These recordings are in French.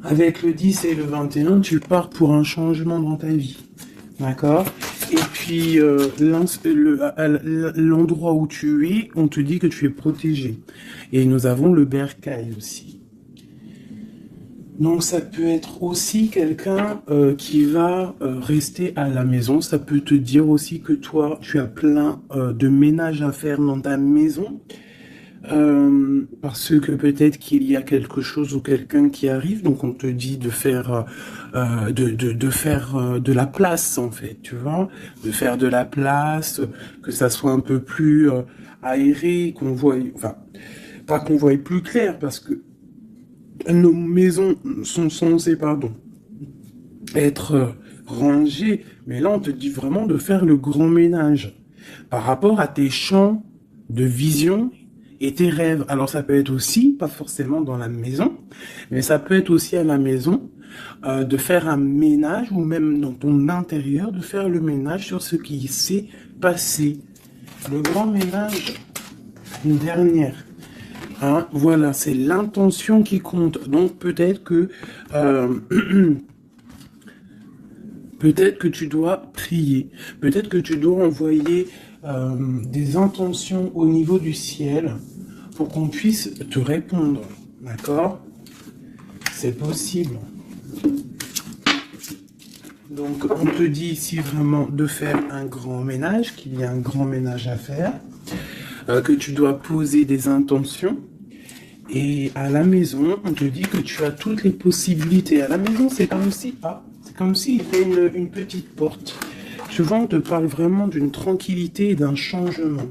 Avec le 10 et le 21, tu pars pour un changement dans ta vie. D'accord? Et puis, l'endroit où tu es, on te dit que tu es protégé. Et nous avons le bercail aussi. Donc, ça peut être aussi quelqu'un qui va rester à la maison. Ça peut te dire aussi que toi, tu as plein de ménage à faire dans ta maison. Parce que peut-être qu'il y a quelque chose ou quelqu'un qui arrive, donc on te dit de faire de la place en fait, tu vois, de faire de la place, que ça soit un peu plus aéré, qu'on voie, enfin, pas qu'on voie plus clair, parce que nos maisons sont censées, pardon, être rangées, mais là on te dit vraiment de faire le grand ménage par rapport à tes champs de vision et tes rêves. Alors ça peut être aussi, pas forcément dans la maison, mais ça peut être aussi à la maison, de faire un ménage, ou même dans ton intérieur, de faire le ménage sur ce qui s'est passé. Le grand ménage, une dernière. Hein, voilà, c'est l'intention qui compte. Donc peut-être que peut-être que tu dois prier, peut-être que tu dois envoyer des intentions au niveau du ciel pour qu'on puisse te répondre, d'accord? C'est possible. Donc on te dit ici vraiment de faire un grand ménage, qu'il y a un grand ménage à faire, que tu dois poser des intentions. Et à la maison, on te dit que tu as toutes les possibilités. À la maison, c'est comme si, c'est comme s'il y avait une petite porte. Souvent, on te parle vraiment d'une tranquillité et d'un changement.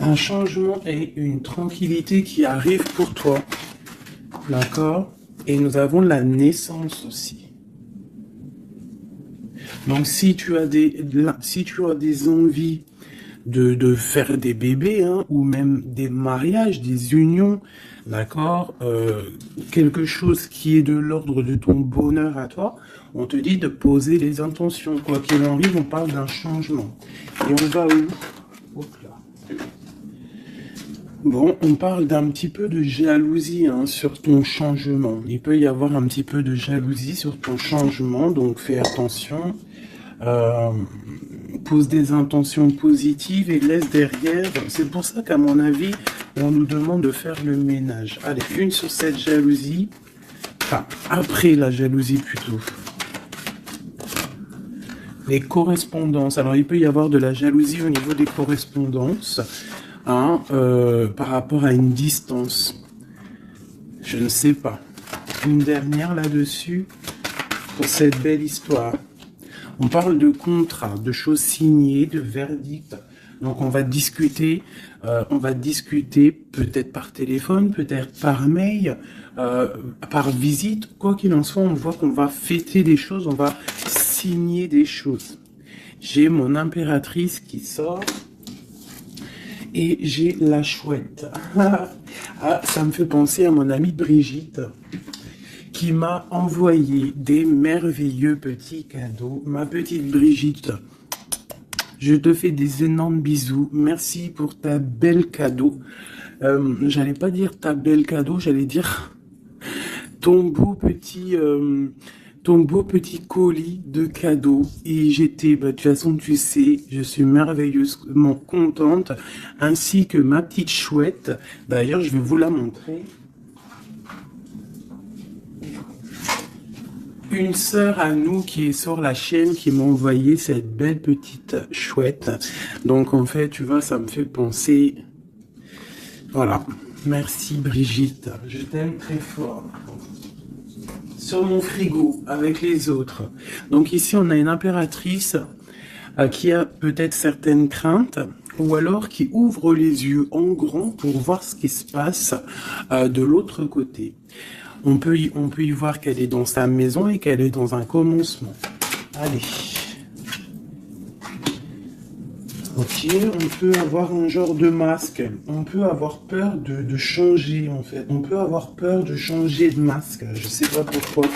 Un changement et une tranquillité qui arrive pour toi. D'accord? Et nous avons la naissance aussi. Donc, si tu as des envies de faire des bébés, hein, ou même des mariages, des unions, d'accord, quelque chose qui est de l'ordre de ton bonheur à toi, on te dit de poser les intentions. Quoi qu'il en arrive, on parle d'un changement. Et on va où? Hop là. Bon, on parle d'un petit peu de jalousie, hein, sur ton changement. Il peut y avoir un petit peu de jalousie sur ton changement, donc fais attention. Pose des intentions positives et laisse derrière. C'est pour ça qu'à mon avis, on nous demande de faire le ménage. Allez, une sur cette jalousie. Enfin, après la jalousie plutôt. Les correspondances. Alors, il peut y avoir de la jalousie au niveau des correspondances, hein, par rapport à une distance. Je ne sais pas. Une dernière là-dessus pour cette belle histoire. On parle de contrat, de choses signées, de verdicts. Donc on va discuter peut-être par téléphone, peut-être par mail, par visite. Quoi qu'il en soit, on voit qu'on va fêter des choses, on va signer des choses. J'ai mon impératrice qui sort et j'ai la chouette. Ah, ça me fait penser à mon amie Brigitte, qui m'a envoyé des merveilleux petits cadeaux. Ma petite Brigitte, je te fais des énormes bisous. Merci pour ta belle cadeau. J'allais pas dire ta belle cadeau, j'allais dire ton beau petit colis de cadeaux. Et j'étais, de toute façon, tu sais, je suis merveilleusement contente, ainsi que ma petite chouette. D'ailleurs, je vais vous la montrer. Une sœur à nous qui est sur la chaîne qui m'a envoyé cette belle petite chouette. Donc en fait, tu vois, ça me fait penser. Voilà. Merci Brigitte. Je t'aime très fort. Sur mon frigo, avec les autres. Donc ici, on a une impératrice qui a peut-être certaines craintes, ou alors qui ouvre les yeux en grand pour voir ce qui se passe de l'autre côté. On peut y voir qu'elle est dans sa maison et qu'elle est dans un commencement. Allez. Ok, on peut avoir un genre de masque. On peut avoir peur de changer, en fait. On peut avoir peur de changer de masque. Je sais pas pourquoi.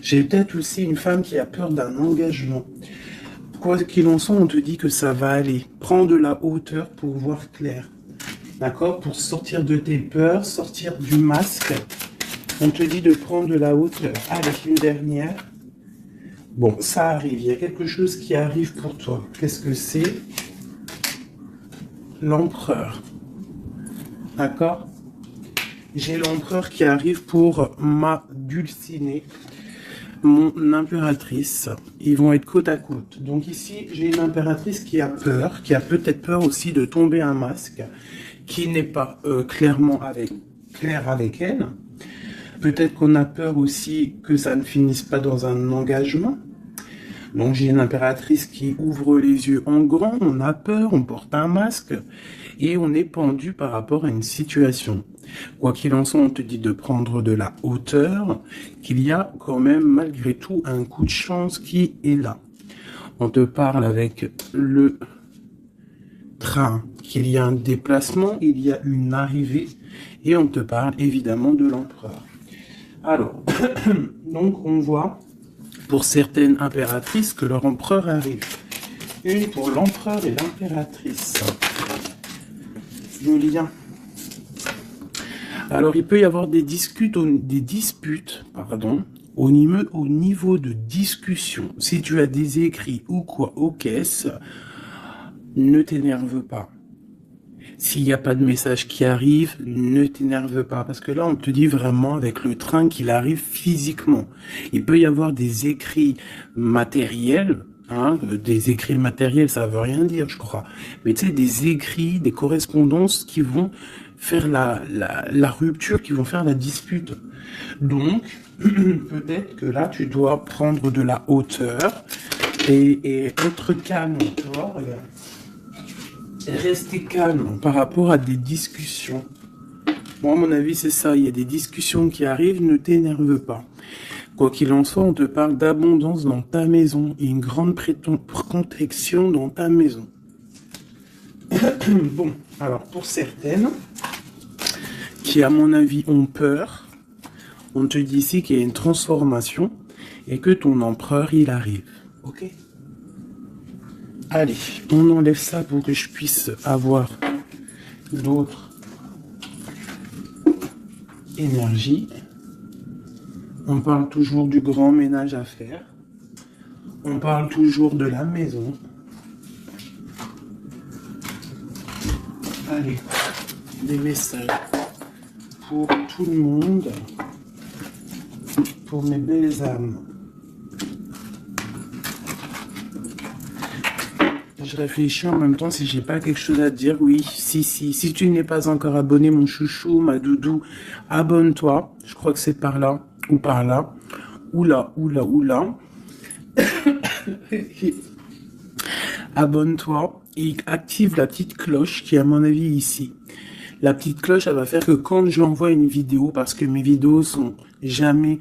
J'ai peut-être aussi une femme qui a peur d'un engagement. Quoi qu'il en soit, on te dit que ça va aller. Prends de la hauteur pour voir clair. D'accord? Pour sortir de tes peurs, sortir du masque. On te dit de prendre de la hauteur. Avec une dernière. Bon, ça arrive. Il y a quelque chose qui arrive pour toi. Qu'est-ce que c'est? L'empereur. D'accord? J'ai l'empereur qui arrive pour ma dulcinée, mon impératrice. Ils vont être côte à côte. Donc ici, j'ai une impératrice qui a peur, qui a peut-être peur aussi de tomber un masque, qui n'est pas clairement clair avec elle. Peut-être qu'on a peur aussi que ça ne finisse pas dans un engagement. Donc j'ai une impératrice qui ouvre les yeux en grand, on a peur, on porte un masque et on est pendu par rapport à une situation. Quoi qu'il en soit, on te dit de prendre de la hauteur, qu'il y a quand même malgré tout un coup de chance qui est là. On te parle avec le train, qu'il y a un déplacement, il y a une arrivée et on te parle évidemment de l'empereur. Alors, donc on voit pour certaines impératrices que leur empereur arrive. Une pour l'empereur et l'impératrice. Le lien. Alors il peut y avoir des disputes au niveau de discussion. Si tu as des écrits ou quoi aux caisses, ne t'énerve pas. S'il n'y a pas de message qui arrive, ne t'énerve pas. Parce que là, on te dit vraiment avec le train qu'il arrive physiquement. Il peut y avoir des écrits matériels. Hein, des écrits matériels, ça veut rien dire, je crois. Mais tu sais, des écrits, des correspondances qui vont faire la rupture, qui vont faire la dispute. Donc, peut-être que là, tu dois prendre de la hauteur et être calme, tu vois, regarde. Rester calme par rapport à des discussions. Moi, à mon avis, c'est ça. Il y a des discussions qui arrivent, ne t'énerve pas. Quoi qu'il en soit, on te parle d'abondance dans ta maison et une grande protection dans ta maison. Bon, alors pour certaines qui, à mon avis, ont peur, on te dit ici qu'il y a une transformation et que ton empereur, il arrive. Ok ? Allez, on enlève ça pour que je puisse avoir d'autres énergies. On parle toujours du grand ménage à faire. On parle toujours de la maison. Allez, des messages pour tout le monde, pour mes belles âmes. Je réfléchis en même temps si j'ai pas quelque chose à te dire. Oui, si tu n'es pas encore abonné, mon chouchou, ma doudou, abonne-toi. Je crois que c'est par là ou par là. Oula. Abonne-toi et active la petite cloche qui est à mon avis ici. La petite cloche, elle va faire que quand j'envoie une vidéo, parce que mes vidéos sont jamais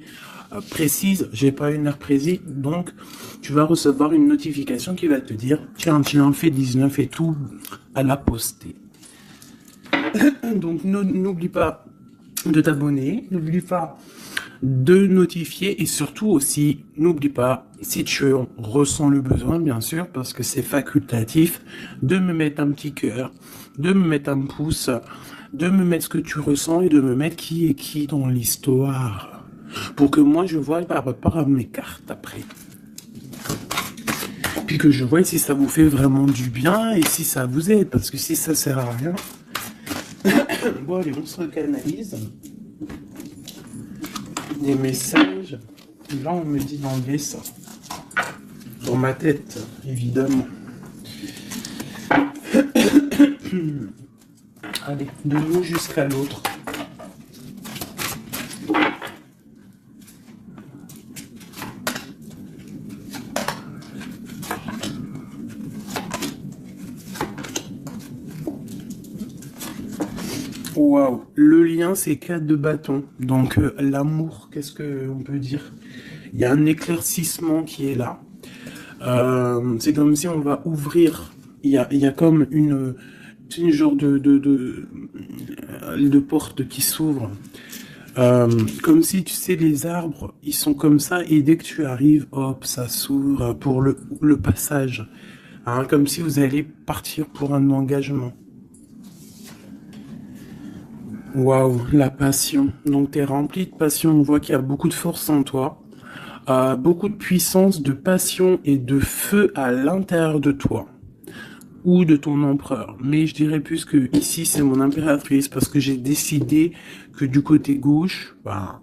précises, j'ai pas une heure précise, donc tu vas recevoir une notification qui va te dire tiens, fais 19 et tout à la poster. Donc n'oublie pas de t'abonner, n'oublie pas de notifier et surtout aussi n'oublie pas, si tu ressens le besoin bien sûr, parce que c'est facultatif, de me mettre un petit cœur, de me mettre un pouce, de me mettre ce que tu ressens et de me mettre qui est qui dans l'histoire. Pour que moi je vois par rapport à mes cartes après. Puis que je vois si ça vous fait vraiment du bien et si ça vous aide. Parce que si ça sert à rien. Bon allez, on se recanalise. Des messages. Là on me dit d'enlever ça. Dans ma tête, évidemment. Allez, de l'eau jusqu'à l'autre. Waouh, le lien c'est 4 de bâton. Donc l'amour, qu'est-ce qu'on peut dire? Il y a un éclaircissement qui est là. C'est comme si on va ouvrir. Il y a comme une genre de porte qui s'ouvre. Comme si tu sais les arbres, ils sont comme ça et dès que tu arrives, hop, ça s'ouvre pour le passage. Hein, comme si vous allez partir pour un engagement. Waouh, la passion. Donc, tu es rempli de passion. On voit qu'il y a beaucoup de force en toi, beaucoup de puissance, de passion et de feu à l'intérieur de toi ou de ton empereur. Mais je dirais plus que ici, c'est mon impératrice parce que j'ai décidé que du côté gauche, bah,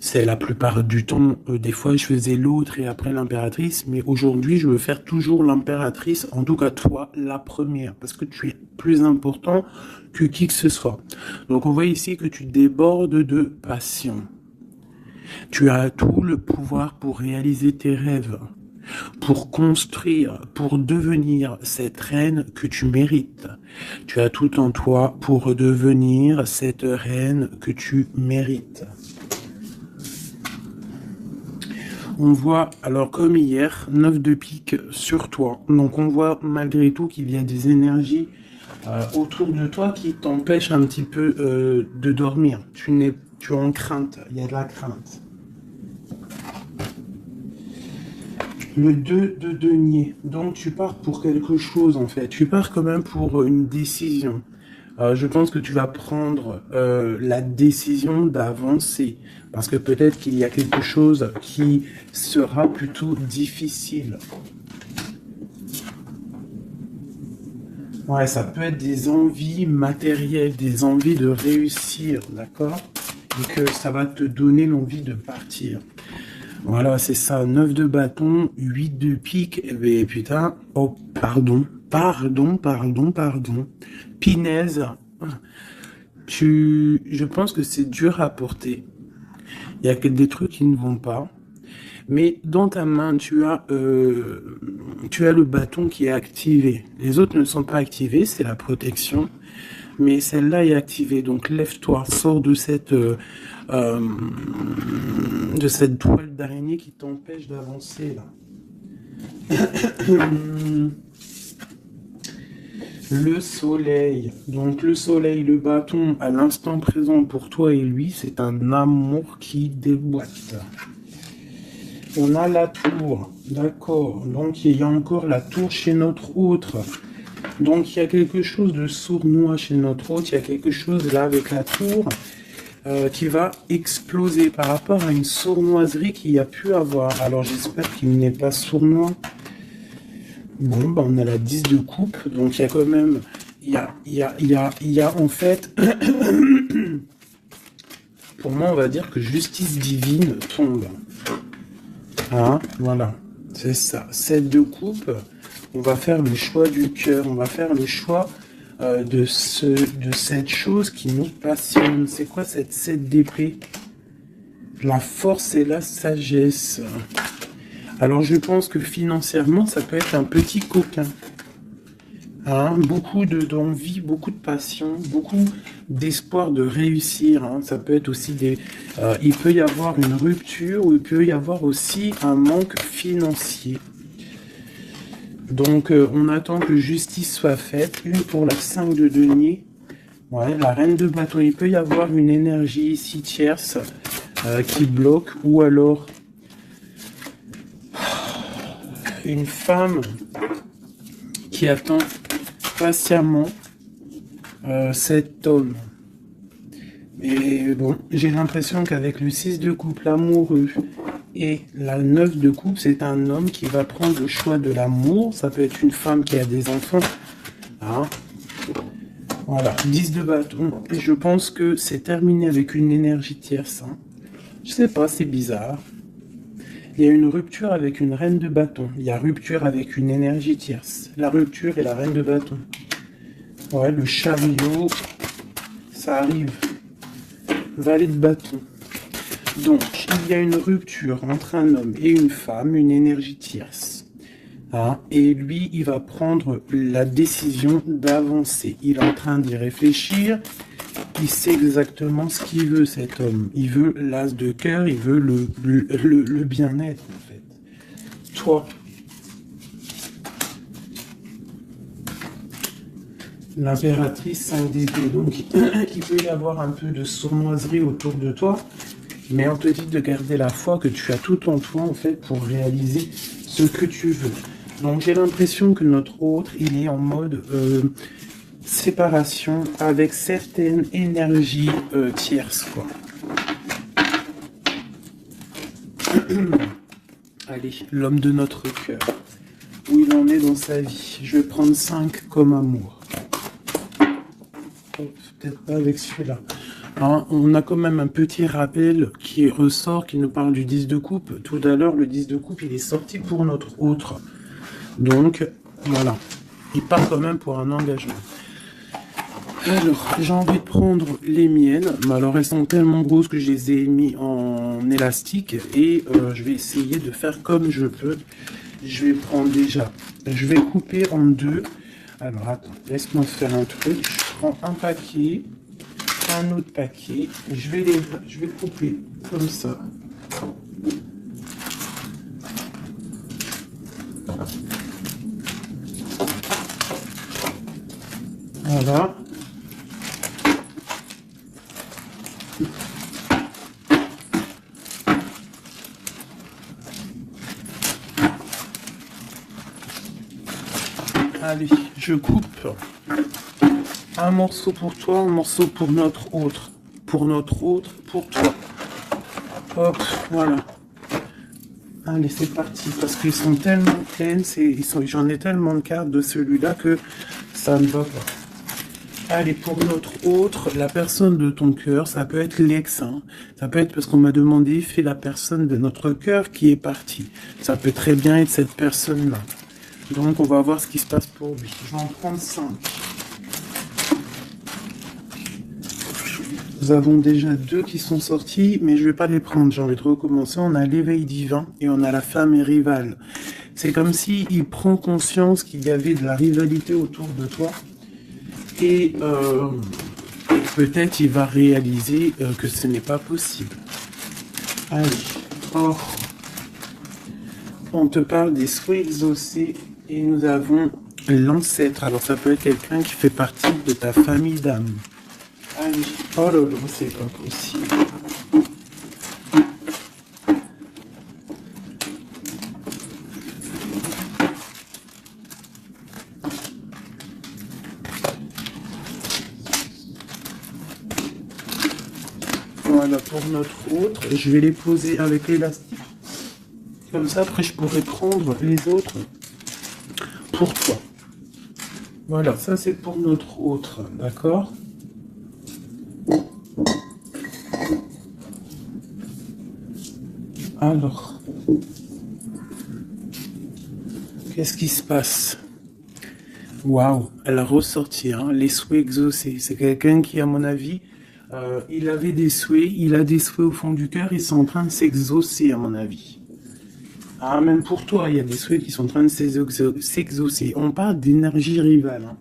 c'est la plupart du temps, des fois je faisais l'autre et après l'impératrice, mais aujourd'hui je veux faire toujours l'impératrice, en tout cas toi, la première, parce que tu es plus important que qui que ce soit. Donc on voit ici que tu débordes de passion. Tu as tout le pouvoir pour réaliser tes rêves, pour construire, pour devenir cette reine que tu mérites. Tu as tout en toi pour devenir cette reine que tu mérites. On voit, alors comme hier, 9 de pique sur toi. Donc on voit malgré tout qu'il y a des énergies autour de toi qui t'empêchent un petit peu de dormir. Tu es en crainte, il y a de la crainte. Le 2 de denier. Donc tu pars pour quelque chose en fait. Tu pars quand même pour une décision. Je pense que tu vas prendre la décision d'avancer. Parce que peut-être qu'il y a quelque chose qui sera plutôt difficile. Ouais, ça peut être des envies matérielles, des envies de réussir, d'accord? Et que ça va te donner l'envie de partir. Voilà, c'est ça. 9 de bâton, 8 de pique. Et putain, oh, pardon. Pinaise. Je pense que c'est dur à porter. Il y a que des trucs qui ne vont pas. Mais dans ta main, tu as le bâton qui est activé. Les autres ne sont pas activés, c'est la protection. Mais celle-là est activée. Donc lève-toi, sors de cette toile d'araignée qui t'empêche d'avancer là. Le soleil. Donc le soleil, le bâton, à l'instant présent pour toi et lui, c'est un amour qui déboîte. On a la tour, d'accord. Donc il y a encore la tour chez notre autre. Donc il y a quelque chose de sournois chez notre autre. Il y a quelque chose là avec la tour qui va exploser par rapport à une sournoiserie qu'il y a pu avoir. Alors j'espère qu'il n'est pas sournois. Bon, bah on a la 10 de coupe, donc il y a quand même, il y a en fait, pour moi on va dire que justice divine tombe. Hein, voilà, c'est ça. 7 de coupe, on va faire le choix du cœur, on va faire le choix de cette chose qui nous passionne. C'est quoi cette 7 d'épée? La force et la sagesse. Alors je pense que financièrement, ça peut être un petit coquin. Hein, beaucoup d'envie, beaucoup de passion, beaucoup d'espoir de réussir. Hein. Ça peut être aussi il peut y avoir une rupture ou il peut y avoir aussi un manque financier. Donc on attend que justice soit faite. Une pour la 5 de denier. Ouais, la reine de bâton. Il peut y avoir une énergie ici tierce qui bloque ou alors une femme qui attend patiemment cet homme. Et bon, j'ai l'impression qu'avec le 6 de coupe, l'amoureux, et la 9 de coupe, c'est un homme qui va prendre le choix de l'amour. Ça peut être une femme qui a des enfants. Hein. Voilà, 10 de bâton. Et je pense que c'est terminé avec une énergie tierce. Hein. Je sais pas, c'est bizarre. Il y a une rupture avec une reine de bâton. Il y a rupture avec une énergie tierce. La rupture et la reine de bâton. Ouais, le chariot, ça arrive. Valet de bâton. Donc, il y a une rupture entre un homme et une femme, une énergie tierce. Hein, et lui, il va prendre la décision d'avancer. Il est en train d'y réfléchir. Il sait exactement ce qu'il veut, cet homme. Il veut l'as de cœur, il veut le bien-être, en fait. Toi, l'impératrice 5 d'épée. Donc, il peut y avoir un peu de sournoiserie autour de toi, mais on te dit de garder la foi que tu as tout en toi, en fait, pour réaliser ce que tu veux. Donc, j'ai l'impression que notre autre, il est en mode... séparation avec certaines énergies tierces, quoi. Allez, l'homme de notre cœur. Où il en est dans sa vie. Je vais prendre 5 comme amour. Peut-être pas avec celui-là. Alors, on a quand même un petit rappel qui ressort, qui nous parle du 10 de coupe. Tout à l'heure, le 10 de coupe, il est sorti pour notre autre. Donc, voilà. Il part quand même pour un engagement. Alors, j'ai envie de prendre les miennes. Mais alors, elles sont tellement grosses que je les ai mis en élastique. Et je vais essayer de faire comme je peux. Je vais prendre déjà... Je vais couper en deux. Alors, attends, laisse-moi faire un truc. Je prends un paquet, un autre paquet. Je vais couper comme ça. Voilà. Allez, je coupe un morceau pour toi, un morceau pour notre autre. Pour notre autre, pour toi. Hop, voilà. Allez, c'est parti. Parce qu'ils sont tellement pleines, j'en ai tellement de cartes de celui-là que ça ne va pas. Allez, pour notre autre, la personne de ton cœur, ça peut être l'ex. Hein. Ça peut être parce qu'on m'a demandé, fais la personne de notre cœur qui est partie. Ça peut très bien être cette personne-là. Donc, on va voir ce qui se passe pour lui. Je vais en prendre 5. Nous avons déjà 2 qui sont sortis, mais je ne vais pas les prendre. J'ai envie de recommencer. On a l'éveil divin et on a la femme rivale. C'est comme s'il prend conscience qu'il y avait de la rivalité autour de toi. Et peut-être il va réaliser que ce n'est pas possible. Allez. Oh. On te parle des souhaits exaucés. Et nous avons l'ancêtre. Alors ça peut être quelqu'un qui fait partie de ta famille d'âme. Allez. Oh là là, c'est pas possible. Voilà pour notre autre. Je vais les poser avec l'élastique. Comme ça, après, je pourrais prendre les autres pour toi. Voilà, ça c'est pour notre autre, d'accord? Alors, qu'est-ce qui se passe? Waouh, elle a ressorti, hein, les souhaits exaucés. C'est quelqu'un qui, à mon avis, il avait des souhaits, il a des souhaits au fond du cœur, ils sont en train de s'exaucer, à mon avis. Ah, même pour toi, il y a des souhaits qui sont en train de s'exaucer. On parle d'énergie rivale. Hein.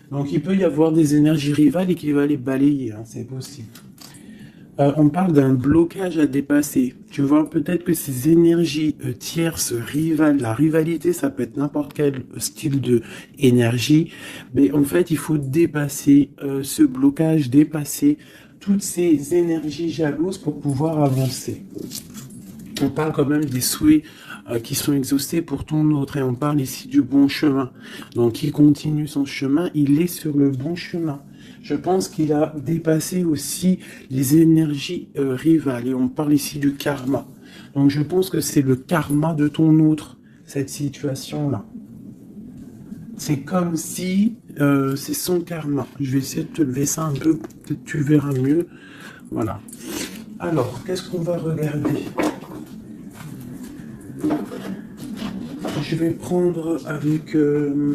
Donc, il peut y avoir des énergies rivales et qu'il va les balayer. Hein, c'est possible. On parle d'un blocage à dépasser. Tu vois, peut-être que ces énergies tierces, rivales, la rivalité, ça peut être n'importe quel style de énergie. Mais en fait, il faut dépasser ce blocage, dépasser toutes ces énergies jalouses pour pouvoir avancer. On parle quand même des souhaits qui sont exaucés pour ton autre, et on parle ici du bon chemin. Donc, il continue son chemin, il est sur le bon chemin. Je pense qu'il a dépassé aussi les énergies rivales, et on parle ici du karma. Donc, je pense que c'est le karma de ton autre, cette situation-là. C'est comme si c'est son karma. Je vais essayer de te lever ça un peu, peut-être tu verras mieux. Voilà. Alors, qu'est-ce qu'on va regarder ? Je vais prendre avec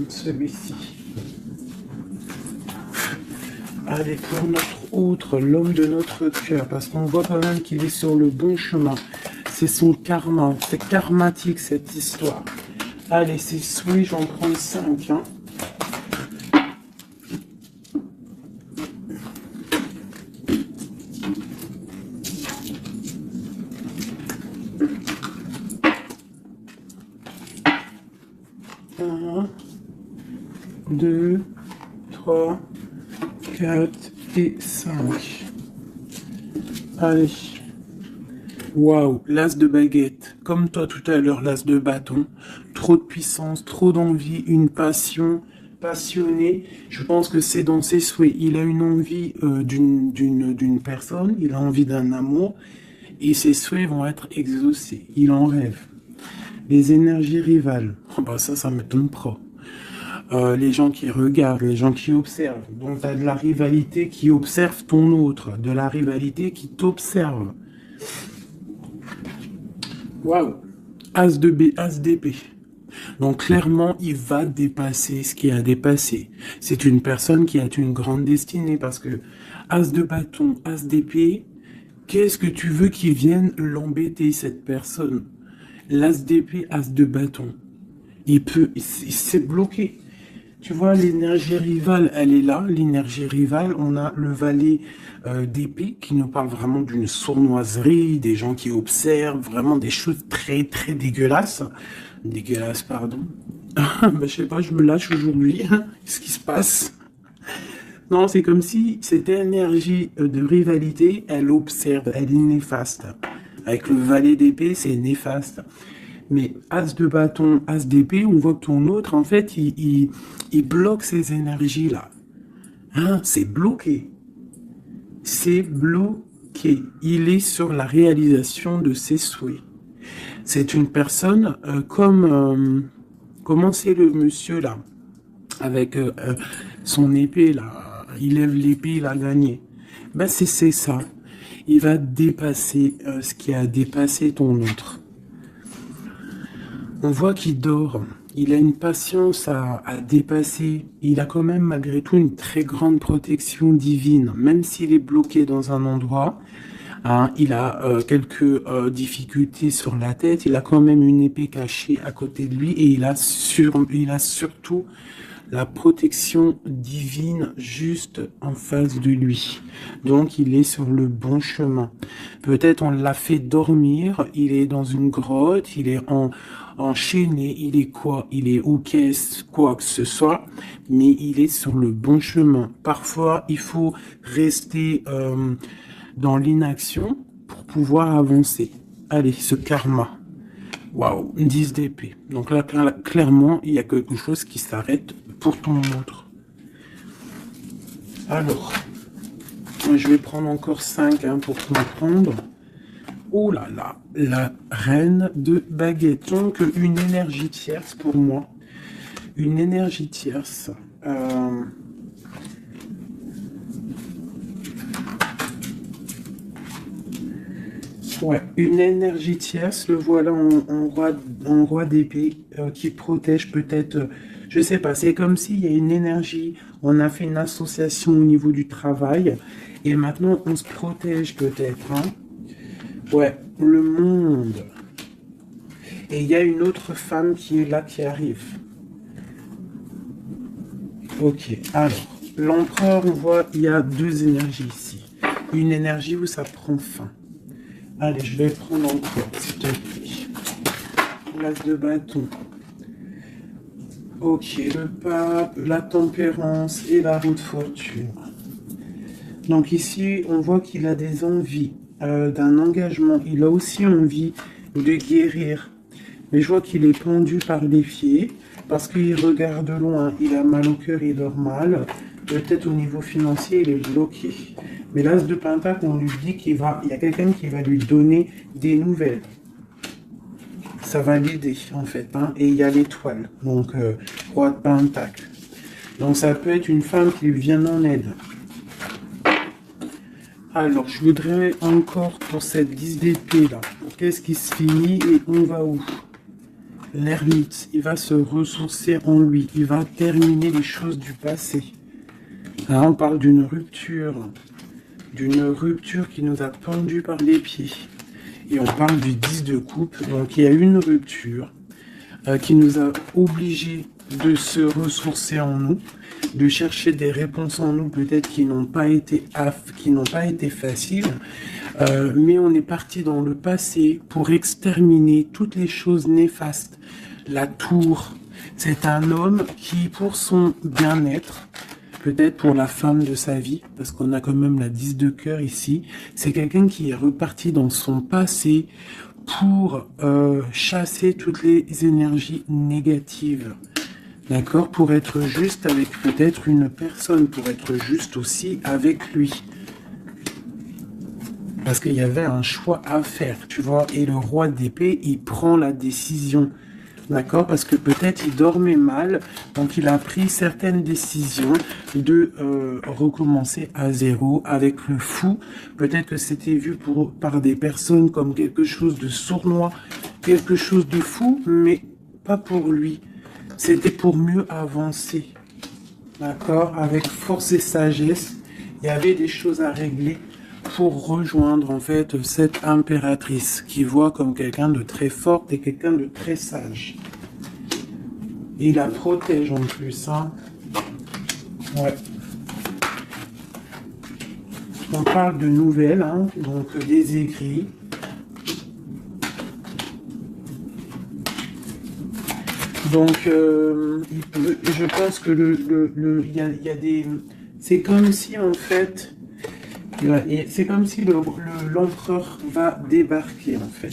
celui-ci. Allez, pour notre autre, l'homme de notre cœur, parce qu'on voit quand même qu'il est sur le bon chemin. C'est son karma, c'est karmatique cette histoire. Allez, c'est souhait, j'en prends 5. Hein. Un, 2, 3, 4 et 5. Allez. Waouh, l'as de baguette. Comme toi tout à l'heure, l'as de bâton. Trop de puissance, trop d'envie, une passion passionné. Je pense que c'est dans ses souhaits. Il a une envie d'une personne, il a envie d'un amour, et ses souhaits vont être exaucés. Il en rêve. Les énergies rivales, oh bah ça m'étonne pas. Les gens qui regardent, les gens qui observent. Donc, tu as de la rivalité qui observe ton autre, de la rivalité qui t'observe. Waouh! As de B, As d'épée. Donc, clairement, il va dépasser ce qu'il a dépassé. C'est une personne qui a une grande destinée parce que As de bâton, As d'épée, qu'est-ce que tu veux qu'il vienne l'embêter, cette personne? L'As d'épée, As de bâton. Il s'est bloqué. Tu vois, l'énergie rivale, elle est là. L'énergie rivale, on a le valet d'épée qui nous parle vraiment d'une sournoiserie, des gens qui observent, vraiment des choses très, très dégueulasses. Dégueulasses, pardon. Je sais pas, je me lâche aujourd'hui. Qu'est-ce qui se passe? Non, c'est comme si cette énergie de rivalité, elle observe, elle est néfaste. Avec le valet d'épée, c'est néfaste. Mais As de bâton, As d'épée, on voit que ton autre, en fait, il bloque ces énergies-là. Hein, c'est bloqué. C'est bloqué. Il est sur la réalisation de ses souhaits. C'est une personne comment c'est le monsieur là, avec son épée là, il lève l'épée, il a gagné. Ben c'est ça. Il va dépasser ce qui a dépassé ton autre. On voit qu'il dort. Il a une patience à dépasser. Il a quand même malgré tout une très grande protection divine. Même s'il est bloqué dans un endroit, hein, il a quelques difficultés sur la tête. Il a quand même une épée cachée à côté de lui. Et il a surtout la protection divine juste en face de lui. Donc il est sur le bon chemin. Peut-être on l'a fait dormir, il est dans une grotte, il est enchaîné, il est quoi? Il est aux caisses, quoi que ce soit, mais il est sur le bon chemin. Parfois, il faut rester dans l'inaction pour pouvoir avancer. Allez, ce karma. Waouh, 10 d'épée. Donc là, clairement, il y a quelque chose qui s'arrête pour ton autre. Alors, je vais prendre encore 5 pour comprendre. Oh là là, la reine de baguette. Donc, une énergie tierce pour moi. Une énergie tierce. Ouais, une énergie tierce, le voilà en roi d'épée qui protège peut-être, je sais pas, c'est comme s'il y a une énergie, on a fait une association au niveau du travail et maintenant on se protège peut-être. Hein. Ouais, le monde. Et il y a une autre femme qui est là, qui arrive. Ok, alors, l'empereur, on voit, il y a 2 énergies ici. Une énergie où ça prend fin. Allez, je vais prendre encore, s'il te plaît. L'as de bâton. Ok, le pape, la tempérance et la roue de fortune. Donc ici, on voit qu'il a des envies d'un engagement. Il a aussi envie de guérir. Mais je vois qu'il est pendu par les pieds parce qu'il regarde loin. Il a mal au cœur, il dort mal. Peut-être au niveau financier, il est bloqué. Mais l'as de pentacle, on lui dit il y a quelqu'un qui va lui donner des nouvelles. Ça va l'aider, en fait. Hein. Et il y a l'étoile, donc roi de pentacle. Donc ça peut être une femme qui lui vient en aide. Alors, je voudrais encore pour cette 10 d'épée là. Qu'est-ce qui se finit et on va où? L'ermite, il va se ressourcer en lui. Il va terminer les choses du passé. Là, on parle d'une rupture qui nous a pendu par les pieds. Et on parle du 10 de coupe. Donc il y a une rupture qui nous a obligés de se ressourcer en nous, de chercher des réponses en nous peut-être qui n'ont pas été faciles. Mais on est parti dans le passé pour exterminer toutes les choses néfastes. La tour, c'est un homme qui, pour son bien-être, peut-être pour la femme de sa vie, parce qu'on a quand même la 10 de cœur ici, c'est quelqu'un qui est reparti dans son passé pour chasser toutes les énergies négatives. D'accord? Pour être juste avec peut-être une personne, pour être juste aussi avec lui. Parce qu'il y avait un choix à faire, tu vois. Et le roi d'épée, il prend la décision. D'accord? Parce que peut-être il dormait mal, donc il a pris certaines décisions de recommencer à zéro avec le fou. Peut-être que c'était vu par des personnes comme quelque chose de sournois, quelque chose de fou, mais pas pour lui. C'était pour mieux avancer. D'accord? Avec force et sagesse, il y avait des choses à régler pour rejoindre en fait cette impératrice qui voit comme quelqu'un de très fort et quelqu'un de très sage. Il la protège en plus, hein. Ouais. On parle de nouvelles, hein, donc des écrits. Donc, je pense que il y a des... C'est comme si, en fait, c'est comme si l'empereur va débarquer, en fait.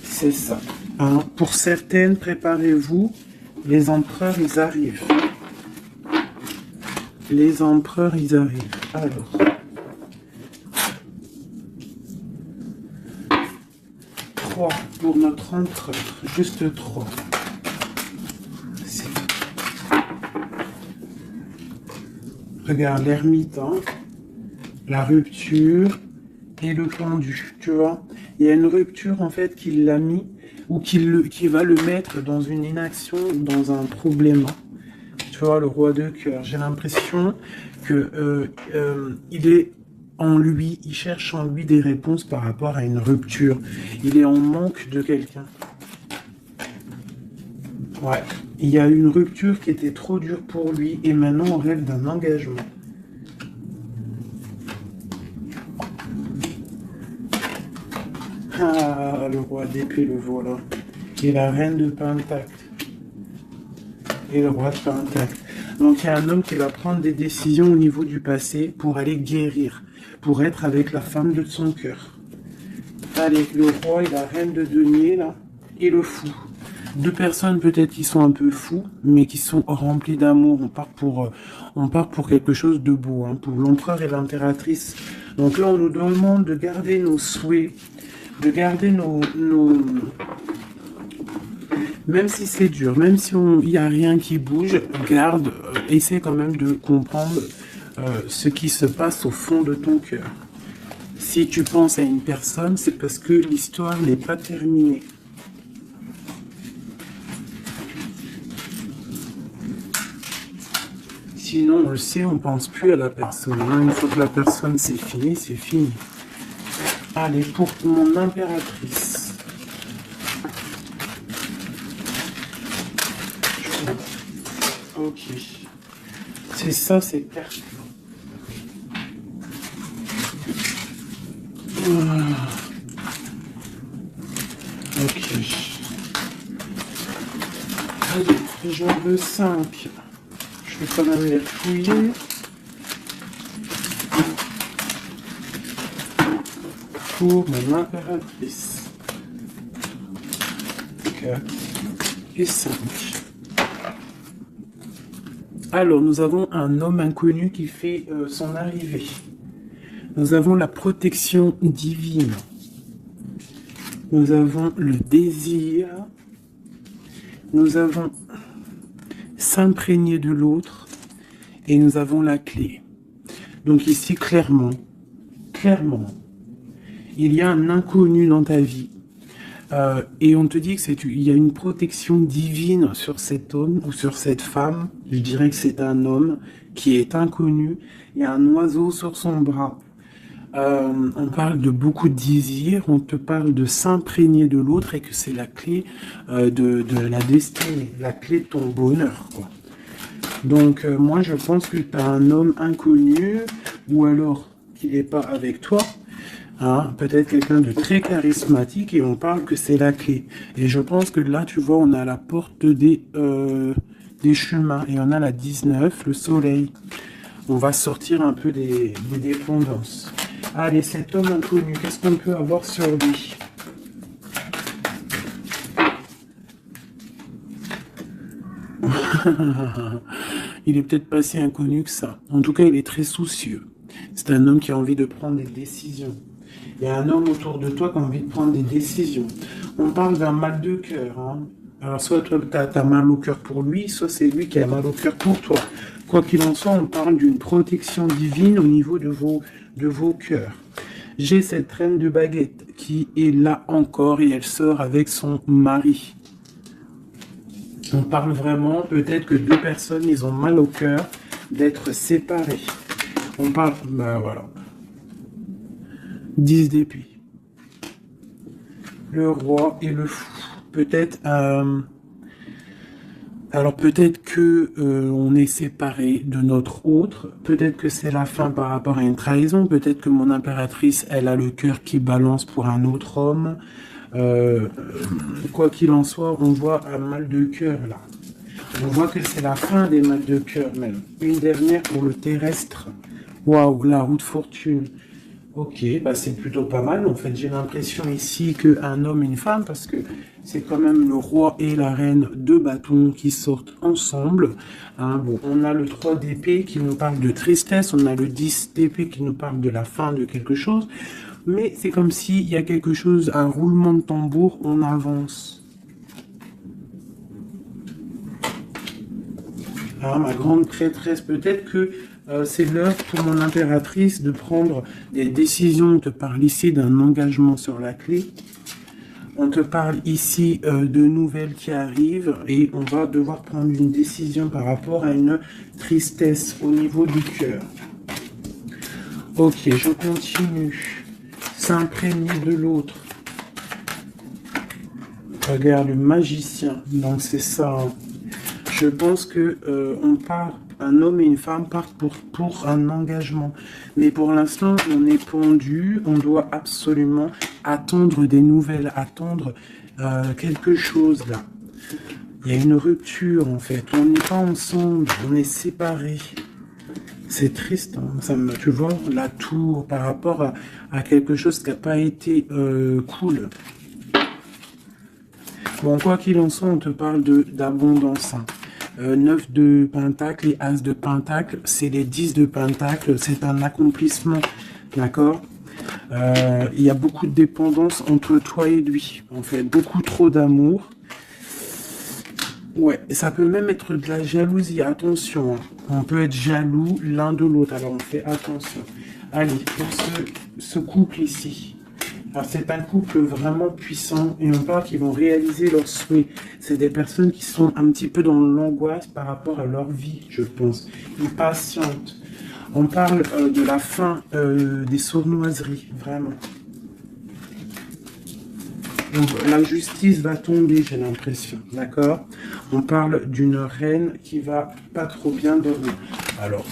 C'est ça. Hein. Pour certaines, préparez-vous, les empereurs, ils arrivent. Les empereurs, ils arrivent. Alors. Pour notre empereur. Juste 3. Regarde, l'ermite, hein, la rupture et le pendu, tu vois. Il y a une rupture, en fait, qui l'a mis, ou qui va le mettre dans une inaction, dans un problème. Tu vois, le roi de cœur. J'ai l'impression que il est en lui, il cherche en lui des réponses par rapport à une rupture. Il est en manque de quelqu'un. Ouais. Il y a une rupture qui était trop dure pour lui et maintenant on rêve d'un engagement. Ah, le roi d'épée, le voilà. Et la reine de pentacle. Et le roi de pentacle. Donc il y a un homme qui va prendre des décisions au niveau du passé pour aller guérir, pour être avec la femme de son cœur. Allez, le roi et la reine de denier, là, et le fou. Deux personnes peut-être qui sont un peu fous, mais qui sont remplies d'amour. On part pour quelque chose de beau, hein, pour l'empereur et l'impératrice. Donc là, on nous demande de garder nos souhaits, de garder même si c'est dur, même si il n'y a rien qui bouge, garde, essaie quand même de comprendre ce qui se passe au fond de ton cœur. Si tu penses à une personne, c'est parce que l'histoire n'est pas terminée. Sinon, on le sait, on pense plus à la personne. Hein. Une fois que la personne, c'est fini, c'est fini. Allez, pour mon impératrice. Ok. C'est ça, c'est carte. Voilà. Ok. Allez, j'en veux 5. Je vais quand même les fouiller. Pour mon impératrice. 4 et 5. Alors, nous avons un homme inconnu qui fait son arrivée. Nous avons la protection divine. Nous avons le désir. Nous avons s'imprégner de l'autre. Et nous avons la clé. Donc ici, clairement, il y a un inconnu dans ta vie. Et on te dit il y a une protection divine sur cet homme ou sur cette femme. Je dirais que c'est un homme qui est inconnu. Il y a un oiseau sur son bras. On parle de beaucoup de désirs. On te parle de s'imprégner de l'autre et que c'est la clé de la destinée, la clé de ton bonheur, quoi. Donc moi je pense que tu as un homme inconnu ou alors qui n'est pas avec toi. Hein, peut-être quelqu'un de très charismatique et on parle que c'est la clé. Et je pense que là, tu vois, on a la porte des chemins et on a la 19, le soleil. On va sortir un peu des dépendances. Allez, cet homme inconnu, qu'est-ce qu'on peut avoir sur lui? Il est peut-être pas si inconnu que ça. En tout cas, il est très soucieux. C'est un homme qui a envie de prendre des décisions. Il y a un homme autour de toi qui a envie de prendre des décisions. On parle d'un mal de cœur. Hein. Alors, soit toi, tu as mal au cœur pour lui, soit c'est lui qui a mal au cœur pour toi. Quoi qu'il en soit, on parle d'une protection divine au niveau de vos cœurs. J'ai cette reine de baguette qui est là encore et elle sort avec son mari. On parle vraiment, peut-être que deux personnes, ils ont mal au cœur d'être séparés. On parle, ben voilà. 10 d'épée. Le roi et le fou. Peut-être, alors peut-être que on est séparés de notre autre. Peut-être que c'est la fin par rapport à une trahison. Peut-être que mon impératrice, elle a le cœur qui balance pour un autre homme. Quoi qu'il en soit, on voit un mal de cœur là. On voit que c'est la fin des mal de cœur même. Une dernière pour le terrestre. Waouh, la roue de fortune. Ok, bah c'est plutôt pas mal. En fait, j'ai l'impression ici qu'un homme et une femme, parce que c'est quand même le roi et la reine de bâtons qui sortent ensemble. Hein, bon, on a le 3 d'épée qui nous parle de tristesse, on a le 10 d'épée qui nous parle de la fin de quelque chose. Mais c'est comme s'il y a quelque chose, un roulement de tambour, on avance. Ah, ma grande prêtresse, peut-être que c'est l'heure pour mon impératrice de prendre des décisions. On te parle ici d'un engagement sur la clé. On te parle ici de nouvelles qui arrivent et on va devoir prendre une décision par rapport à une tristesse au niveau du cœur. Ok, je continue. S'imprégner de l'autre. Regarde, le magicien. Donc c'est ça. Je pense que on part, un homme et une femme partent pour un engagement. Mais pour l'instant, on est pendu, on doit absolument attendre des nouvelles, attendre quelque chose là. Il y a une rupture en fait, on n'est pas ensemble, on est séparés. C'est triste, hein. Ça me, tu vois, la tour par rapport à quelque chose qui n'a pas été cool. Bon, quoi qu'il en soit, on te parle d'abondance. 9 de pentacle et as de pentacle, c'est les 10 de pentacle, c'est un accomplissement, d'accord. Il y a beaucoup de dépendance entre toi et lui, en fait, beaucoup trop d'amour. Ouais, ça peut même être de la jalousie, attention, hein. On peut être jaloux l'un de l'autre, alors on fait attention. Allez, pour ce couple ici. Alors, c'est un couple vraiment puissant et on parle qu'ils vont réaliser leurs souhaits. C'est des personnes qui sont un petit peu dans l'angoisse par rapport à leur vie, je pense. Ils patientent. On parle de la fin des sournoiseries, vraiment. Donc, la justice va tomber, j'ai l'impression, d'accord? On parle d'une reine qui va pas trop bien dormir. Alors,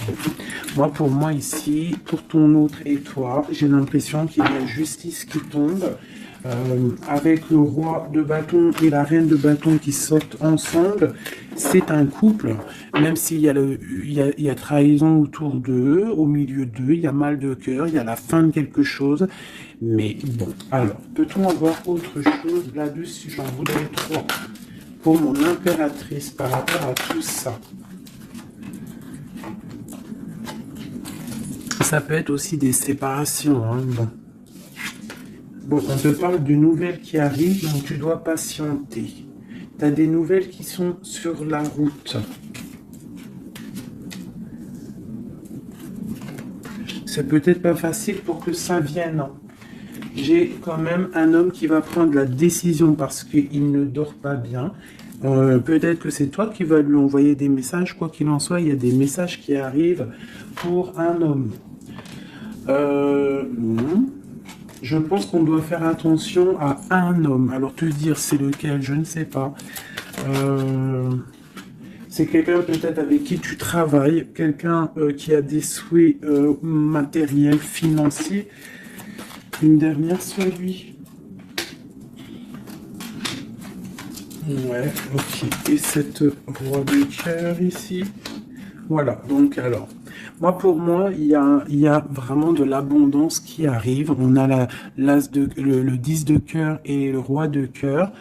moi, pour moi ici, pour ton autre et toi, j'ai l'impression qu'il y a justice qui tombe. Avec le roi de bâton et la reine de bâton qui sortent ensemble, c'est un couple, même s'il y a il y a trahison autour d'eux, au milieu d'eux, il y a mal de cœur, il y a la fin de quelque chose, mais bon, alors, peut-on avoir autre chose là-dessus? J'en voudrais 3 pour mon impératrice par rapport à tout ça. Ça peut être aussi des séparations, hein, bon. Bon, on te parle de nouvelles qui arrivent, donc tu dois patienter. Tu as des nouvelles qui sont sur la route. C'est peut-être pas facile pour que ça vienne. J'ai quand même un homme qui va prendre la décision parce qu'il ne dort pas bien. Peut-être que c'est toi qui vas lui envoyer des messages. Quoi qu'il en soit, il y a des messages qui arrivent pour un homme. Je pense qu'on doit faire attention à un homme. Alors te dire c'est lequel, je ne sais pas. C'est quelqu'un peut-être avec qui tu travailles, quelqu'un qui a des souhaits matériels, financiers. Une dernière sur lui. Ouais, ok. Et cette roi de cœur ici. Voilà, donc alors, Pour moi, il y a vraiment de l'abondance qui arrive. On a le 10 de cœur et le roi de cœur.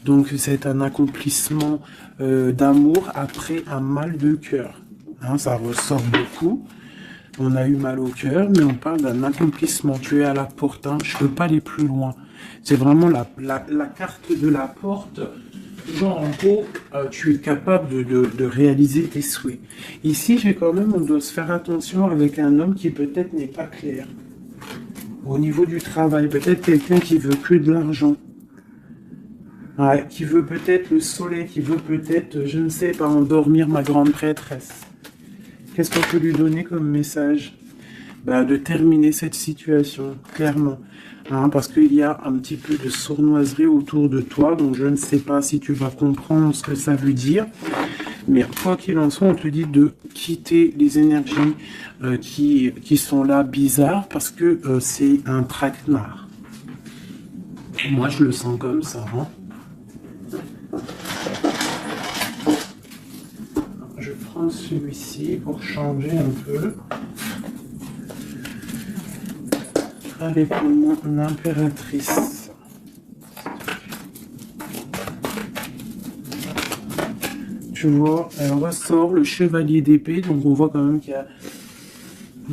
Donc, c'est un accomplissement d'amour après un mal de cœur. Hein, ça ressort beaucoup. On a eu mal au cœur, mais on parle d'un accomplissement. Tu es à la porte, hein. Je peux pas aller plus loin. C'est vraiment la carte de la porte. Genre, en gros, tu es capable de réaliser tes souhaits. Ici, on doit se faire attention avec un homme qui peut-être n'est pas clair. Au niveau du travail, peut-être quelqu'un qui veut que de l'argent. Ouais, qui veut peut-être le soleil, qui veut peut-être, je ne sais pas, endormir ma grande prêtresse. Qu'est-ce qu'on peut lui donner comme message? De terminer cette situation, clairement. Hein, parce qu'il y a un petit peu de sournoiserie autour de toi, donc je ne sais pas si tu vas comprendre ce que ça veut dire. Mais quoi qu'il en soit, on te dit de quitter les énergies qui sont là bizarres, parce que c'est un traquenard. Moi, je le sens comme ça. Hein. Je prends celui-ci pour changer un peu. Allez, pour mon impératrice. Tu vois, elle ressort le chevalier d'épée, donc on voit quand même qu'il y a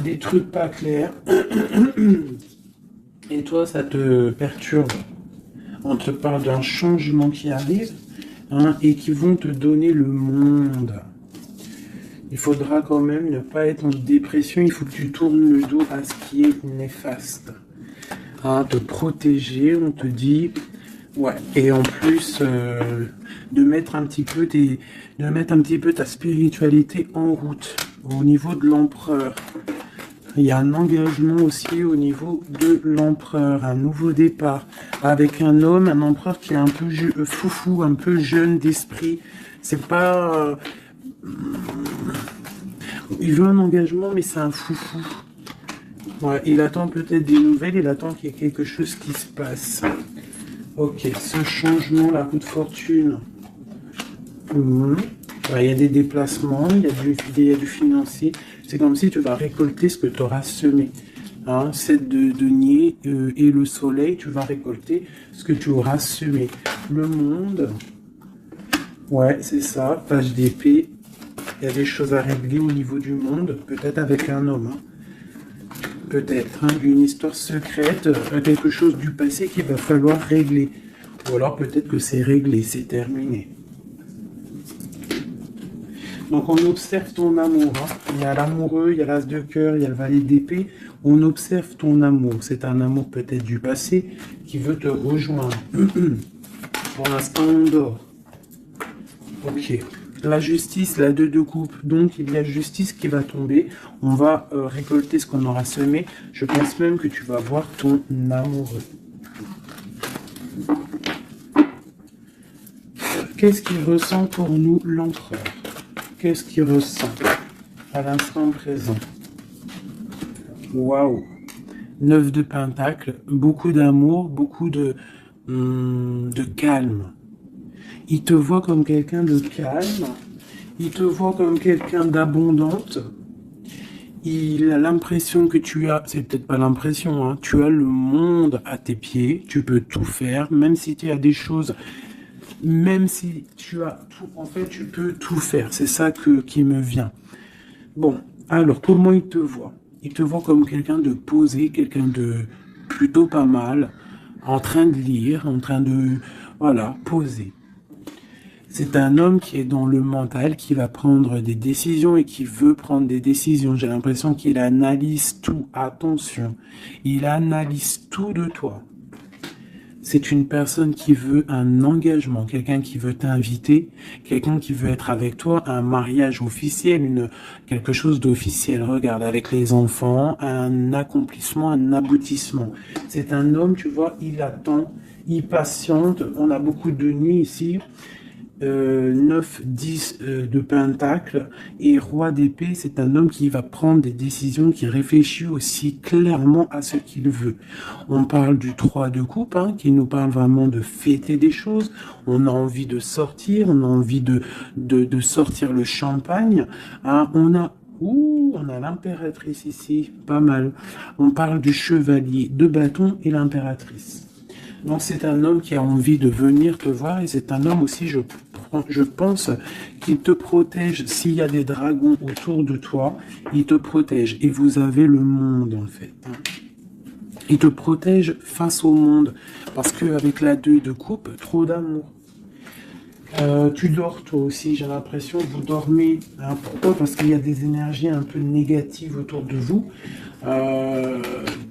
des trucs pas clairs. Et toi, ça te perturbe. On te parle d'un changement qui arrive, hein, et qui vont te donner le monde. Il faudra quand même ne pas être en dépression, il faut que tu tournes le dos à ce qui est néfaste. Hein, te protéger, on te dit, ouais, et en plus de mettre un petit peu ta spiritualité en route. Au niveau de l'empereur, il y a un engagement aussi au niveau de l'empereur, un nouveau départ, avec un homme, un empereur qui est un peu foufou, un peu jeune d'esprit. C'est pas... il veut un engagement, mais c'est un foufou. Ouais, il attend peut-être des nouvelles, il attend qu'il y ait quelque chose qui se passe. Ok, ce changement, la roue de fortune. Ouais, il y a des déplacements, il y a du financier. C'est comme si tu vas récolter ce que tu auras semé. Hein, 7 de denier et le soleil, tu vas récolter ce que tu auras semé. Le monde, ouais, c'est ça, page d'épée. Il y a des choses à régler au niveau du monde, peut-être avec un homme. Hein. Peut-être, hein, une histoire secrète, quelque chose du passé qu'il va falloir régler. Ou alors peut-être que c'est réglé, c'est terminé. Donc on observe ton amour. Hein. Il y a l'amoureux, il y a l'as de cœur, il y a le valet d'épée. On observe ton amour. C'est un amour peut-être du passé qui veut te rejoindre. Pour l'instant, on dort. Ok. La justice, la 2 de coupe. Donc il y a justice qui va tomber. On va récolter ce qu'on aura semé. Je pense même que tu vas voir ton amoureux. Qu'est-ce qu'il ressent pour nous, l'empereur? Qu'est-ce qu'il ressent à l'instant présent? Waouh! 9 de pentacle, beaucoup d'amour, beaucoup de calme. Il te voit comme quelqu'un de calme, il te voit comme quelqu'un d'abondante. Il a l'impression que tu as, c'est peut-être pas l'impression, hein, tu as le monde à tes pieds, tu peux tout faire, même si tu as des choses, même si tu as tout, en fait, tu peux tout faire. C'est ça qui me vient. Bon, alors, comment il te voit? Il te voit comme quelqu'un de posé, quelqu'un de plutôt pas mal, en train de lire, en train de, voilà, poser. C'est un homme qui est dans le mental, qui va prendre des décisions et qui veut prendre des décisions. J'ai l'impression qu'il analyse tout. Attention, il analyse tout de toi. C'est une personne qui veut un engagement, quelqu'un qui veut t'inviter, quelqu'un qui veut être avec toi, un mariage officiel, quelque chose d'officiel. Regarde, avec les enfants, un accomplissement, un aboutissement. C'est un homme, tu vois, il attend, il patiente. On a beaucoup de nuits ici. 9, 10 de pentacle et roi d'épée, c'est un homme qui va prendre des décisions, qui réfléchit aussi clairement à ce qu'il veut. On parle du 3 de coupe, hein, qui nous parle vraiment de fêter des choses. On a envie de sortir, on a envie de sortir le champagne. Hein, on a Ouh, on a l'impératrice ici, pas mal. On parle du chevalier de bâton et l'impératrice. Donc c'est un homme qui a envie de venir te voir et c'est un homme aussi, je pense, qu'il te protège. S'il y a des dragons autour de toi, il te protège. Et vous avez le monde en fait. Il te protège face au monde. Parce qu'avec la 2 de coupe, trop d'amour. Tu dors toi aussi, j'ai l'impression que vous dormez. Hein, pourquoi? Parce qu'il y a des énergies un peu négatives autour de vous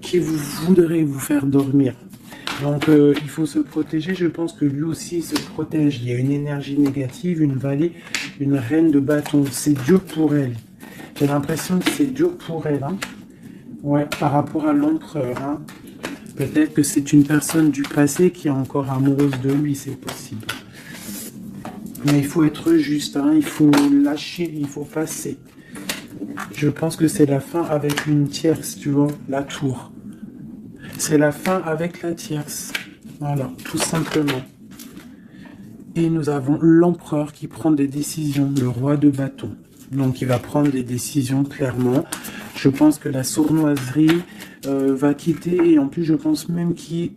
qui vous voudraient vous faire dormir. Donc il faut se protéger, je pense que lui aussi se protège. Il y a une énergie négative, une vallée, une reine de bâton. C'est dur pour elle. J'ai l'impression que c'est dur pour elle. Hein. Ouais, par rapport à l'empereur. Hein. Peut-être que c'est une personne du passé qui est encore amoureuse de lui, c'est possible. Mais il faut être juste, hein, il faut lâcher, il faut passer. Je pense que c'est la fin avec une tierce, tu vois, la tour. C'est la fin avec la tierce. Voilà, tout simplement. Et nous avons l'empereur qui prend des décisions, le roi de bâton. Donc il va prendre des décisions clairement. Je pense que la sournoiserie va quitter et en plus je pense même qu'il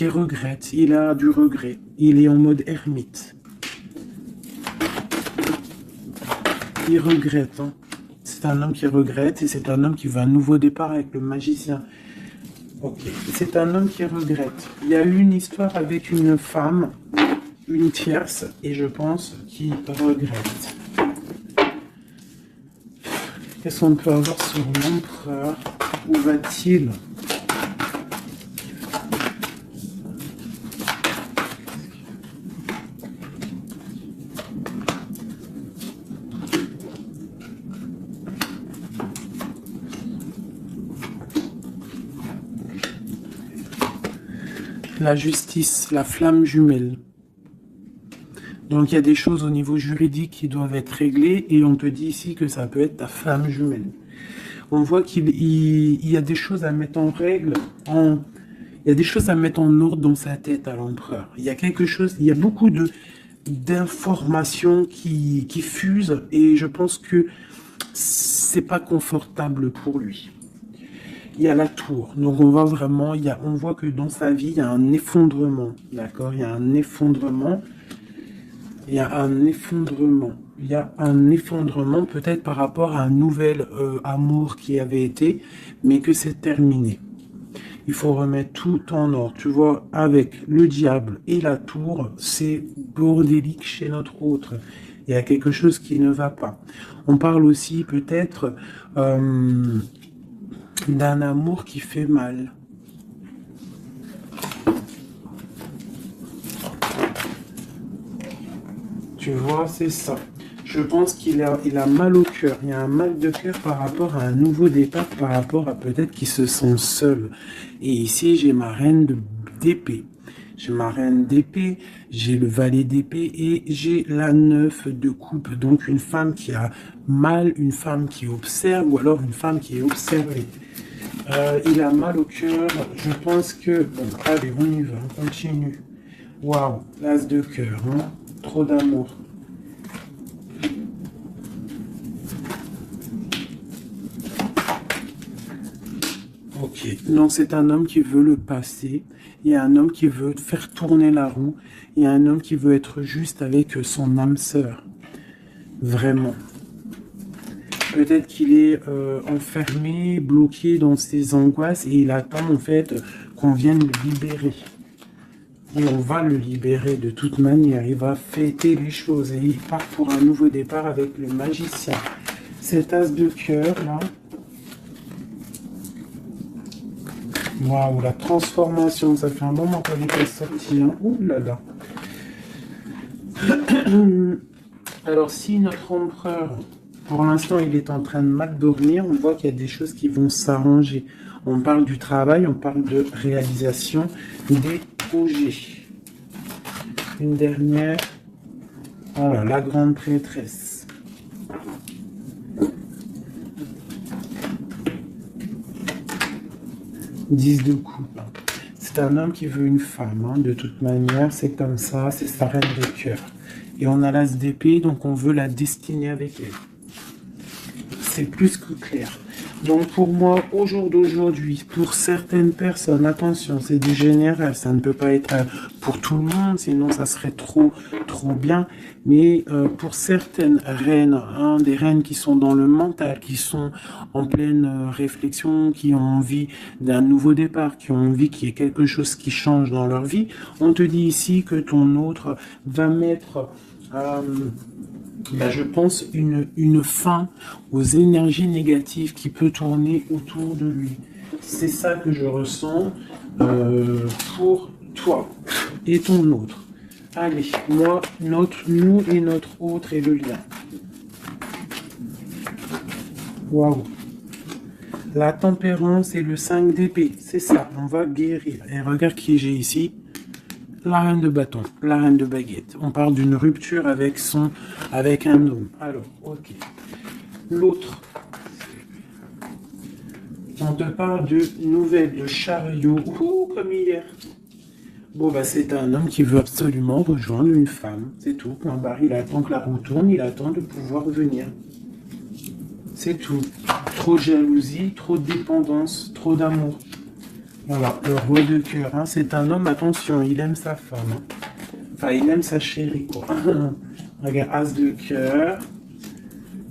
regrette. Il a du regret. Il est en mode ermite. Il regrette. Hein. C'est un homme qui regrette et c'est un homme qui veut un nouveau départ avec le magicien. Ok. C'est un homme qui regrette. Il y a eu une histoire avec une femme, une tierce, et je pense qu'il regrette. Qu'est-ce qu'on peut avoir sur l'empereur? Où va-t-il? La justice, la flamme jumelle. Donc il y a des choses au niveau juridique qui doivent être réglées et on te dit ici que ça peut être ta flamme jumelle. On voit qu'il y a des choses à mettre en règle, il y a des choses à mettre en ordre dans sa tête à l'empereur. Il y a quelque chose, il y a beaucoup d'informations qui fusent et je pense que c'est pas confortable pour lui. Il y a la tour, donc on voit vraiment, on voit que dans sa vie, il y a un effondrement, d'accord? Il y a un effondrement, il y a un effondrement, il y a un effondrement peut-être par rapport à un nouvel amour qui avait été, mais que c'est terminé. Il faut remettre tout en ordre, tu vois, avec le diable et la tour, c'est bordélique chez notre autre. Il y a quelque chose qui ne va pas. On parle aussi peut-être d'un amour qui fait mal. Tu vois, c'est ça. Je pense qu'il a mal au cœur. Il y a un mal de cœur par rapport à un nouveau départ, par rapport à peut-être qu'il se sent seul. Et ici, j'ai ma reine d'épée. J'ai ma reine d'épée, j'ai le valet d'épée et j'ai la 9 de coupe. Donc une femme qui a mal, une femme qui observe ou alors une femme qui est observée. Il a mal au cœur. Je pense que... Bon, allez, on y va, on continue. Waouh, l'as de cœur, hein. Trop d'amour. Ok, donc c'est un homme qui veut le passé. Il y a un homme qui veut faire tourner la roue. Il y a un homme qui veut être juste avec son âme sœur. Vraiment. Peut-être qu'il est enfermé, bloqué dans ses angoisses et il attend en fait qu'on vienne le libérer. Et on va le libérer de toute manière. Il va fêter les choses et il part pour un nouveau départ avec le magicien. Cet as de cœur là. Waouh, la transformation, ça fait un moment qu'elle est sortie. Hein. Ouh là là. Alors si notre empereur, pour l'instant, il est en train de mal dormir, on voit qu'il y a des choses qui vont s'arranger. On parle du travail, on parle de réalisation des projets. Une dernière. Voilà, la grande prêtresse. « 10 de coupe. C'est un homme qui veut une femme, hein, de toute manière, c'est comme ça, c'est sa reine de cœur. Et on a l'as d'épée, donc on veut la destiner avec elle. c'est plus que clair. Donc pour moi, au jour d'aujourd'hui, pour certaines personnes, attention, c'est du général, ça ne peut pas être pour tout le monde, sinon ça serait trop bien. Mais pour certaines reines, des reines qui sont dans le mental, qui sont en pleine réflexion, qui ont envie d'un nouveau départ, qui ont envie qu'il y ait quelque chose qui change dans leur vie, on te dit ici que ton autre va mettre... je pense une fin aux énergies négatives qui peut tourner autour de lui. C'est ça que je ressens pour toi et ton autre. Allez, moi, nous et notre autre et le lien. Waouh. La tempérance et le 5 d'épée, c'est ça, on va guérir. Et regarde qui j'ai ici. La reine de bâton, la reine de baguette. On parle d'une rupture avec un homme. Alors, ok. L'autre. On te parle de nouvelles, de chariot. Ouh, comme hier. Bon, c'est un homme qui veut absolument rejoindre une femme. C'est tout. Point barre, il attend que la roue tourne, il attend de pouvoir venir. C'est tout. Trop de jalousie, trop de dépendance, trop d'amour. Voilà, le roi de cœur, c'est un homme, attention, il aime sa femme. Enfin, il aime sa chérie, quoi. Regarde, as de cœur.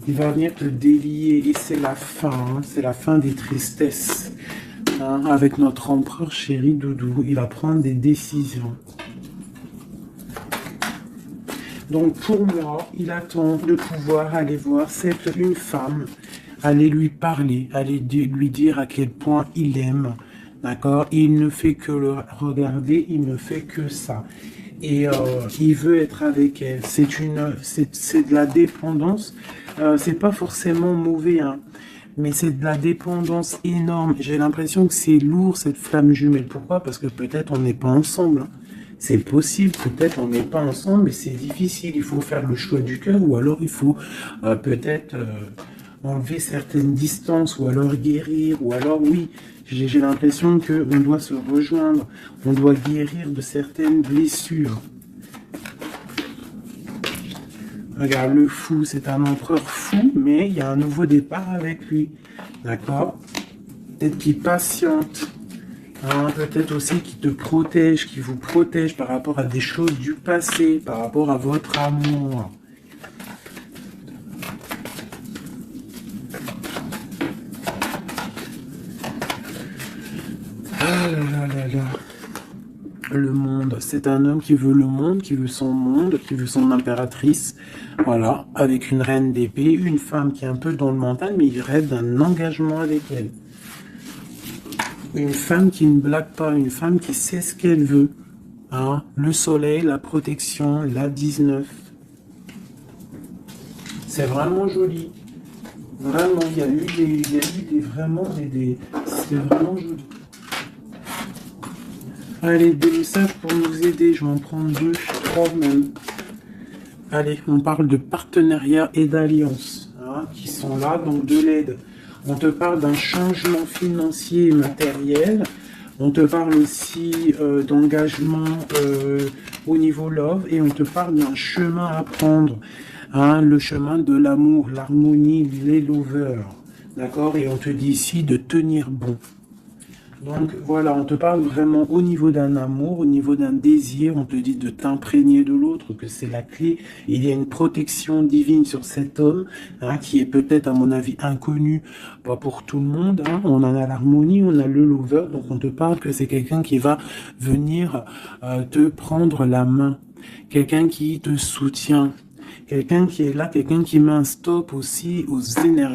Il va venir te délier et c'est la fin, c'est la fin des tristesses. Avec notre empereur chéri Doudou, il va prendre des décisions. Donc pour moi, il attend de pouvoir aller voir une femme, aller lui parler, aller lui dire à quel point il aime. D'accord? Il ne fait que le regarder, il ne fait que ça. Et il veut être avec elle. C'est de la dépendance. C'est pas forcément mauvais, mais c'est de la dépendance énorme. J'ai l'impression que c'est lourd, cette flamme jumelle. Pourquoi? Parce que peut-être on n'est pas ensemble. C'est possible, peut-être on n'est pas ensemble, mais c'est difficile. Il faut faire le choix du cœur, ou alors il faut peut-être enlever certaines distances, ou alors guérir, ou alors oui, j'ai l'impression qu'on doit se rejoindre, on doit guérir de certaines blessures. Regarde, le fou, c'est un empereur fou, mais il y a un nouveau départ avec lui. D'accord? Peut-être qu'il patiente. Peut-être aussi qu'il te protège, qu'il vous protège par rapport à des choses du passé, par rapport à votre amour. Ah là là là. Le monde, c'est un homme qui veut le monde, qui veut son impératrice, voilà, avec une reine d'épée, une femme qui est un peu dans le mental, mais il rêve d'un engagement avec elle. Une femme qui ne blague pas, une femme qui sait ce qu'elle veut. Le soleil, la protection, la 19. C'est vraiment joli. Vraiment, il y a eu vraiment c'est vraiment joli. Allez, des messages pour nous aider. Je vais en prendre 2, 3 même. Allez, on parle de partenariat et d'alliance qui sont là, donc de l'aide. On te parle d'un changement financier et matériel. On te parle aussi d'engagement au niveau love. Et on te parle d'un chemin à prendre. Le chemin de l'amour, l'harmonie, les lovers. D'accord? Et on te dit ici de tenir bon. Donc voilà, on te parle vraiment au niveau d'un amour, au niveau d'un désir, on te dit de t'imprégner de l'autre, que c'est la clé. Il y a une protection divine sur cet homme, qui est peut-être à mon avis inconnu, pas pour tout le monde. On en a l'harmonie, on a le lover, donc on te parle que c'est quelqu'un qui va venir te prendre la main, quelqu'un qui te soutient, quelqu'un qui est là, quelqu'un qui met un stop aussi aux énergies.